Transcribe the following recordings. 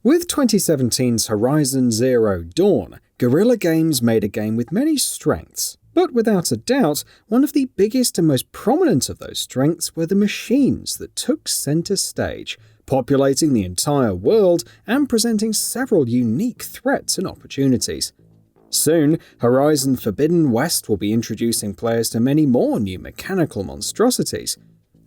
With 2017's Horizon Zero Dawn, Guerrilla Games made a game with many strengths, but without a doubt, one of the biggest and most prominent of those strengths were the machines that took center stage, populating the entire world and presenting several unique threats and opportunities. Soon, Horizon Forbidden West will be introducing players to many more new mechanical monstrosities.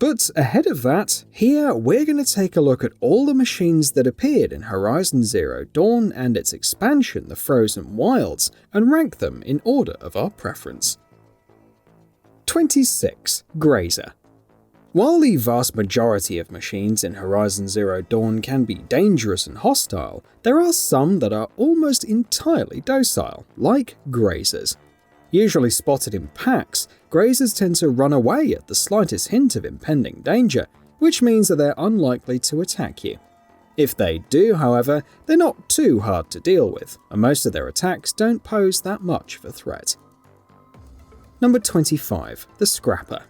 But ahead of that, here we're going to take a look at all the machines that appeared in Horizon Zero Dawn and its expansion, the Frozen Wilds, and rank them in order of our preference. 26. GRAZER. While the vast majority of machines in Horizon Zero Dawn can be dangerous and hostile, there are some that are almost entirely docile, like GRAZERs. Usually spotted in packs, GRAZERs tend to run away at the slightest hint of impending danger, which means that they're unlikely to attack you. If they do, however, they're not too hard to deal with, and most of their attacks don't pose that much of a threat. Number 25. The Scrapper.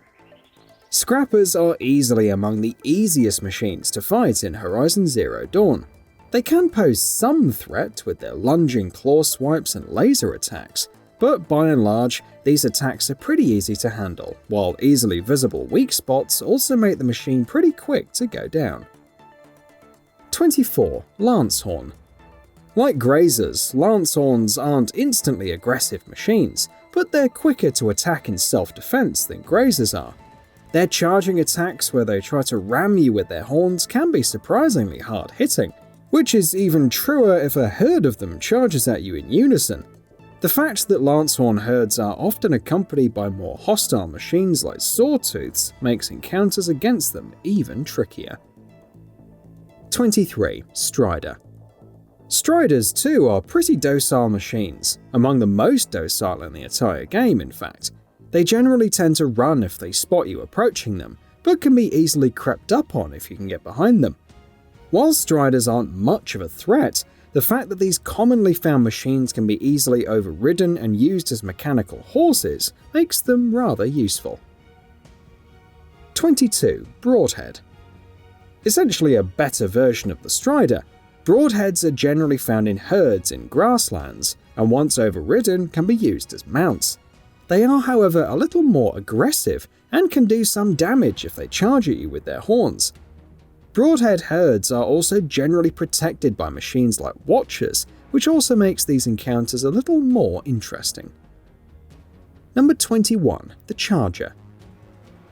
Scrappers are easily among the easiest machines to fight in Horizon Zero Dawn. They can pose some threat with their lunging claw swipes and laser attacks, but by and large, these attacks are pretty easy to handle, while easily visible weak spots also make the machine pretty quick to go down. 24. LANCEHORN. Like GRAZERs, LANCEHORNs aren't instantly aggressive machines, but they're quicker to attack in self-defense than GRAZERs are. Their charging attacks where they try to ram you with their horns can be surprisingly hard-hitting, which is even truer if a herd of them charges at you in unison. The fact that LANCEHORN herds are often accompanied by more hostile machines like SAWTOOTHs makes encounters against them even trickier. 23. Strider. Striders too are pretty docile machines, among the most docile in the entire game in fact. They generally tend to run if they spot you approaching them, but can be easily crept up on if you can get behind them. While Striders aren't much of a threat, the fact that these commonly found machines can be easily overridden and used as mechanical horses makes them rather useful. 22. Broadhead. Essentially a better version of the Strider, Broadheads are generally found in herds in grasslands, and once overridden can be used as mounts. They are, however, a little more aggressive and can do some damage if they charge at you with their horns. Broadhead herds are also generally protected by machines like Watchers, which also makes these encounters a little more interesting. Number 21. The Charger.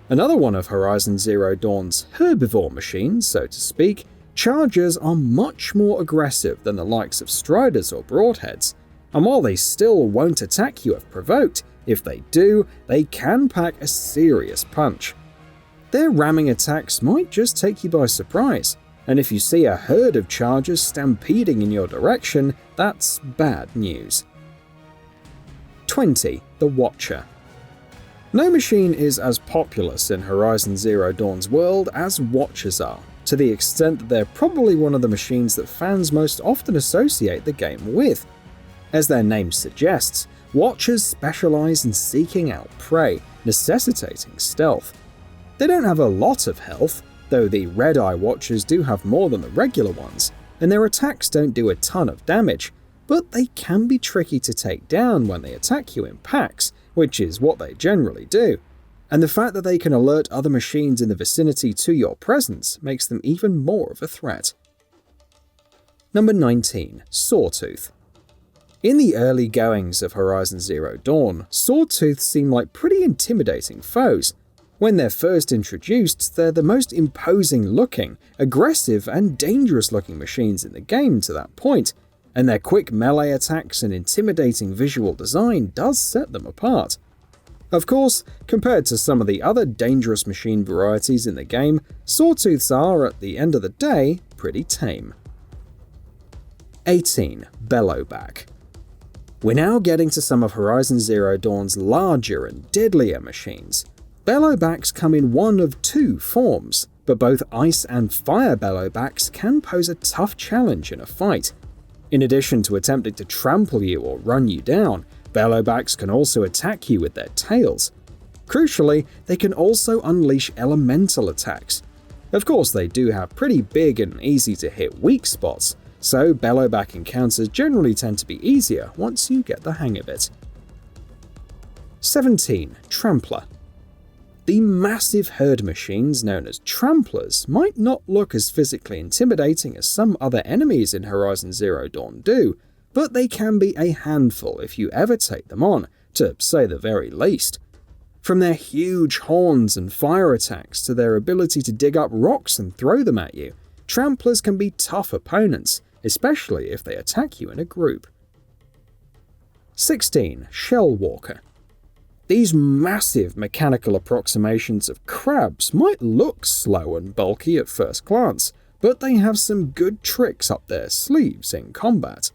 Another one of Horizon Zero Dawn's herbivore machines, so to speak, Chargers are much more aggressive than the likes of Striders or Broadheads, and while they still won't attack you if provoked, if they do, they can pack a serious punch. Their ramming attacks might just take you by surprise, and if you see a herd of Chargers stampeding in your direction, that's bad news. 20. The Watcher. No machine is as populous in Horizon Zero Dawn's world as Watchers are, to the extent that they're probably one of the machines that fans most often associate the game with. As their name suggests, Watchers specialize in seeking out prey, necessitating stealth. They don't have a lot of health, though the red-eye Watchers do have more than the regular ones, and their attacks don't do a ton of damage, but they can be tricky to take down when they attack you in packs, which is what they generally do. And the fact that they can alert other machines in the vicinity to your presence makes them even more of a threat. Number 19. Sawtooth. In the early goings of Horizon Zero Dawn, Sawtooths seem like pretty intimidating foes. When they're first introduced, they're the most imposing looking, aggressive, and dangerous looking machines in the game to that point, and their quick melee attacks and intimidating visual design does set them apart. Of course, compared to some of the other dangerous machine varieties in the game, Sawtooths are, at the end of the day, pretty tame. 18. BELLOWBACK. We're now getting to some of Horizon Zero Dawn's larger and deadlier machines. Bellowbacks come in one of two forms, but both ice and fire bellowbacks can pose a tough challenge in a fight. In addition to attempting to trample you or run you down, bellowbacks can also attack you with their tails. Crucially, they can also unleash elemental attacks. Of course, they do have pretty big and easy to hit weak spots, so bellowback encounters generally tend to be easier once you get the hang of it. 17. Trampler. The massive herd machines known as tramplers might not look as physically intimidating as some other enemies in Horizon Zero Dawn do, but they can be a handful if you ever take them on, to say the very least. From their huge horns and fire attacks to their ability to dig up rocks and throw them at you, tramplers can be tough opponents, especially if they attack you in a group. 16. Shell Walker. These massive mechanical approximations of crabs might look slow and bulky at first glance, but they have some good tricks up their sleeves in combat.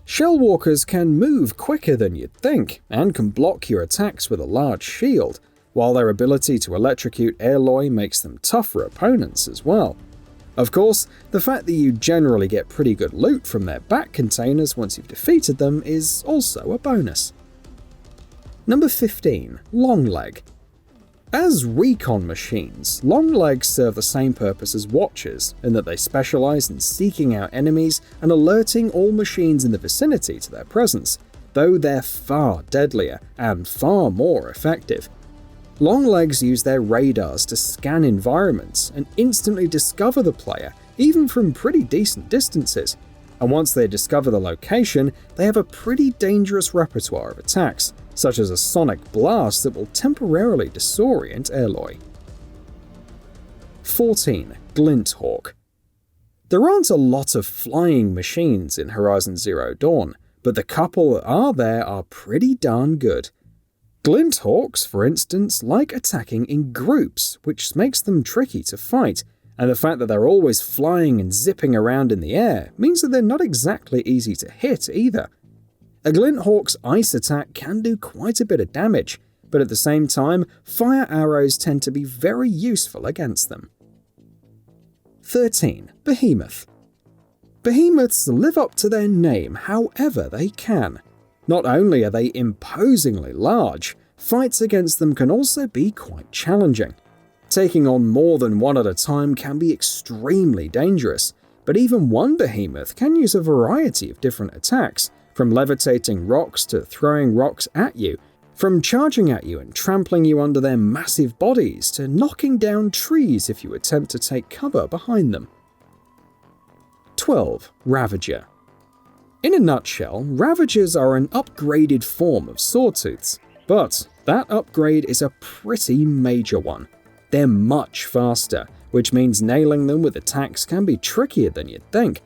Shell walkers can move quicker than you'd think, and can block your attacks with a large shield, while their ability to electrocute alloy makes them tougher opponents as well. Of course, the fact that you generally get pretty good loot from their back containers once you've defeated them is also a bonus. Number 15. LONGLEG. As recon machines, longlegs serve the same purpose as watchers in that they specialize in seeking out enemies and alerting all machines in the vicinity to their presence, though they're far deadlier and far more effective. Longlegs use their radars to scan environments and instantly discover the player, even from pretty decent distances, and once they discover the location, they have a pretty dangerous repertoire of attacks, such as a sonic blast that will temporarily disorient alloy. 14. GLINTHAWK. There aren't a lot of flying machines in Horizon Zero Dawn, but the couple that are there are pretty darn good. GLINTHAWKs, for instance, like attacking in groups, which makes them tricky to fight, and the fact that they're always flying and zipping around in the air means that they're not exactly easy to hit either. A GLINTHAWK's ice attack can do quite a bit of damage, but at the same time, fire arrows tend to be very useful against them. 13. Behemoth. Behemoths live up to their name however they can. Not only are they imposingly large, fights against them can also be quite challenging. Taking on more than one at a time can be extremely dangerous, but even one behemoth can use a variety of different attacks, from levitating rocks to throwing rocks at you, from charging at you and trampling you under their massive bodies to knocking down trees if you attempt to take cover behind them. 12. Ravager. In a nutshell, Ravagers are an upgraded form of SAWTOOTHs, but that upgrade is a pretty major one. They're much faster, which means nailing them with attacks can be trickier than you'd think.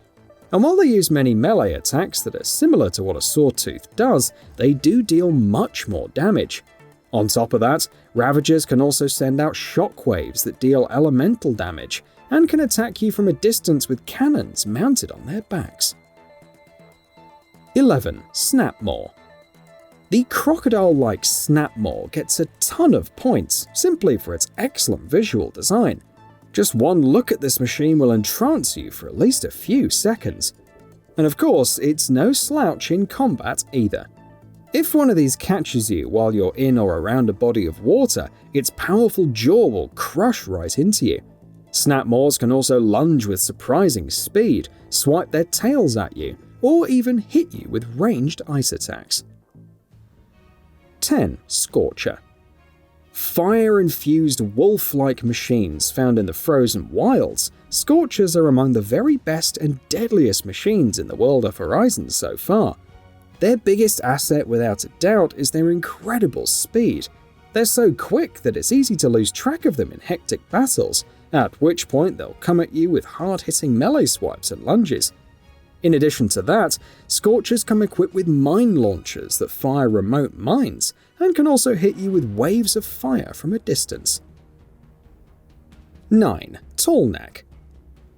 And while they use many melee attacks that are similar to what a SAWTOOTH does, they do deal much more damage. On top of that, Ravagers can also send out shockwaves that deal elemental damage, and can attack you from a distance with cannons mounted on their backs. 11. SNAPMAW. The crocodile-like SNAPMAW gets a ton of points simply for its excellent visual design. Just one look at this machine will entrance you for at least a few seconds. And of course, it's no slouch in combat either. If one of these catches you while you're in or around a body of water, its powerful jaw will crush right into you. SNAPMAWs can also lunge with surprising speed, swipe their tails at you, or even hit you with ranged ice attacks. 10. SCORCHER. Fire-infused wolf-like machines found in the frozen wilds, Scorchers are among the very best and deadliest machines in the world of Horizon so far. Their biggest asset without a doubt is their incredible speed. They're so quick that it's easy to lose track of them in hectic battles, at which point they'll come at you with hard-hitting melee swipes and lunges. In addition to that, Scorchers come equipped with mine launchers that fire remote mines, and can also hit you with waves of fire from a distance. 9. TALLNECK.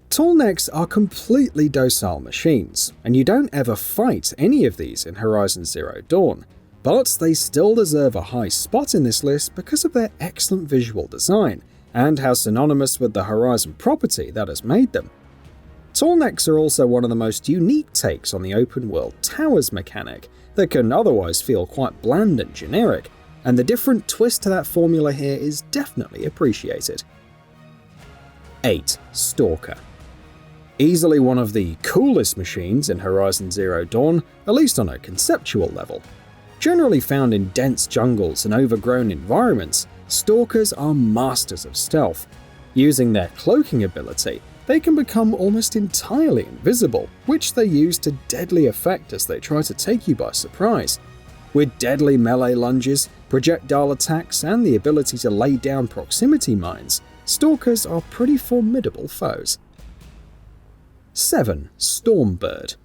Tallnecks are completely docile machines, and you don't ever fight any of these in Horizon Zero Dawn, but they still deserve a high spot in this list because of their excellent visual design, and how synonymous with the Horizon property that has made them. Tallnecks are also one of the most unique takes on the open-world towers mechanic that can otherwise feel quite bland and generic, and the different twist to that formula here is definitely appreciated. 8. STALKER. Easily one of the coolest machines in Horizon Zero Dawn, at least on a conceptual level. Generally found in dense jungles and overgrown environments, stalkers are masters of stealth. Using their cloaking ability, they can become almost entirely invisible, which they use to deadly effect as they try to take you by surprise. With deadly melee lunges, projectile attacks, and the ability to lay down proximity mines, stalkers are pretty formidable foes. 7. STORMBIRD.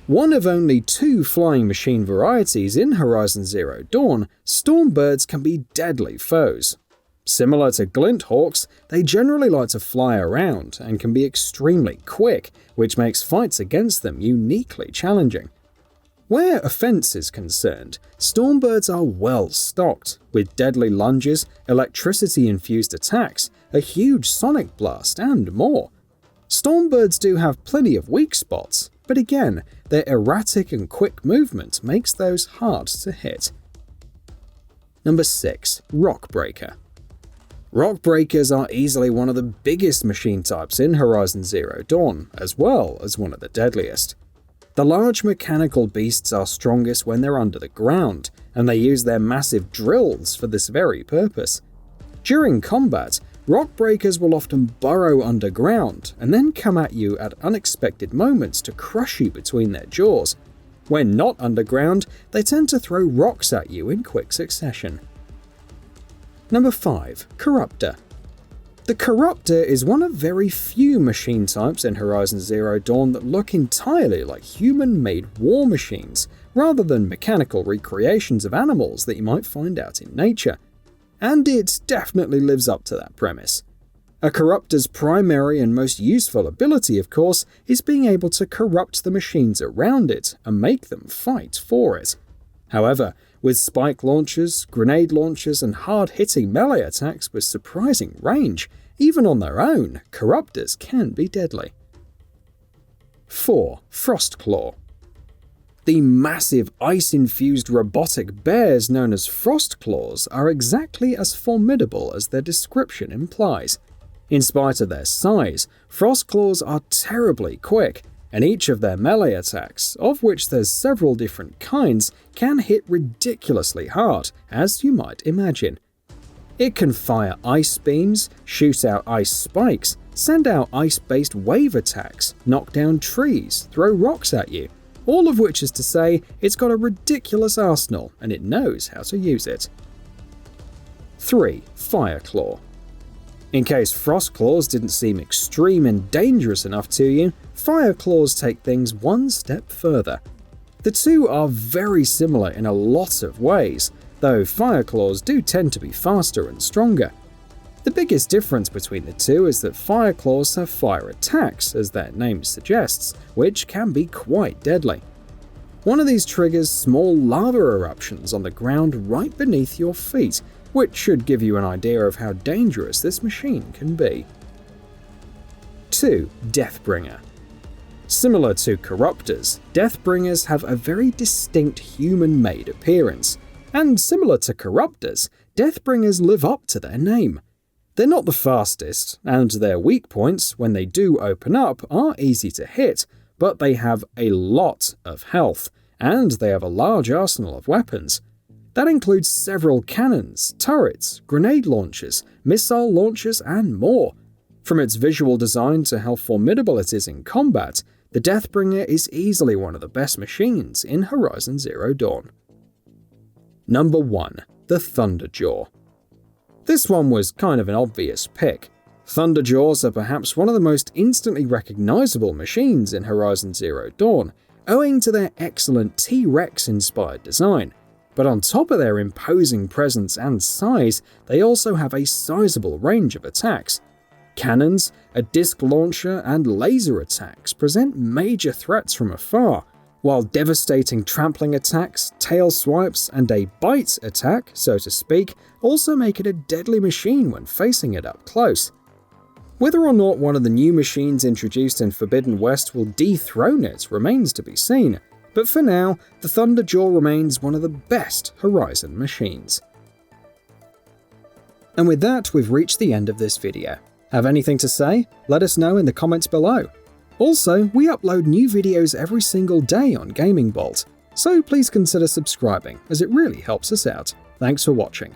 One of only 2 flying machine varieties in Horizon Zero Dawn, Stormbirds can be deadly foes. Similar to Glinthawks, they generally like to fly around and can be extremely quick, which makes fights against them uniquely challenging. Where offense is concerned, Stormbirds are well stocked, with deadly lunges, electricity-infused attacks, a huge sonic blast, and more. Stormbirds do have plenty of weak spots, but again, their erratic and quick movement makes those hard to hit. Number 6. ROCKBREAKER. ROCKBREAKERs are easily one of the biggest machine types in Horizon Zero Dawn, as well as one of the deadliest. The large mechanical beasts are strongest when they're under the ground, and they use their massive drills for this very purpose. During combat, ROCKBREAKERs will often burrow underground and then come at you at unexpected moments to crush you between their jaws. When not underground, they tend to throw rocks at you in quick succession. Number 5. CORRUPTOR. The CORRUPTOR is one of very few machine types in Horizon Zero Dawn that look entirely like human-made war machines, rather than mechanical recreations of animals that you might find out in nature. And it definitely lives up to that premise. A Corruptor's primary and most useful ability, of course, is being able to corrupt the machines around it and make them fight for it. However, with spike launchers, grenade launchers, and hard-hitting melee attacks with surprising range, even on their own, Corruptors can be deadly. 4. FROSTCLAW. The massive ice-infused robotic bears known as FROSTCLAWs are exactly as formidable as their description implies. In spite of their size, FROSTCLAWs are terribly quick, and each of their melee attacks, of which there's several different kinds, can hit ridiculously hard, as you might imagine. It can fire ice beams, shoot out ice spikes, send out ice-based wave attacks, knock down trees, throw rocks at you, all of which is to say it's got a ridiculous arsenal and it knows how to use it. 3. FIRECLAW. In case FrostClaws didn't seem extreme and dangerous enough to you, FIRECLAWs take things one step further. The two are very similar in a lot of ways, though FIRECLAWs do tend to be faster and stronger. The biggest difference between the two is that FIRECLAWs have fire attacks, as their name suggests, which can be quite deadly. One of these triggers small lava eruptions on the ground right beneath your feet, which should give you an idea of how dangerous this machine can be. 2. DEATHBRINGER. Similar to Corruptors, Deathbringers have a very distinct human-made appearance, and similar to Corruptors, Deathbringers live up to their name. They're not the fastest, and their weak points, when they do open up, are easy to hit, but they have a lot of health, and they have a large arsenal of weapons. That includes several cannons, turrets, grenade launchers, missile launchers, and more. From its visual design to how formidable it is in combat, the Deathbringer is easily one of the best machines in Horizon Zero Dawn. Number 1. The THUNDERJAW. This one was kind of an obvious pick. Thunderjaws are perhaps one of the most instantly recognizable machines in Horizon Zero Dawn, owing to their excellent T-Rex-inspired design. But on top of their imposing presence and size, they also have a sizable range of attacks. Cannons, a disc launcher, and laser attacks present major threats from afar, while devastating trampling attacks, tail swipes, and a bite attack, so to speak, also make it a deadly machine when facing it up close. Whether or not one of the new machines introduced in Forbidden West will dethrone it remains to be seen, but for now, the Thunderjaw remains one of the best Horizon machines. And with that, we've reached the end of this video. Have anything to say? Let us know in the comments below. Also, we upload new videos every single day on GamingBolt, so please consider subscribing as it really helps us out. Thanks for watching.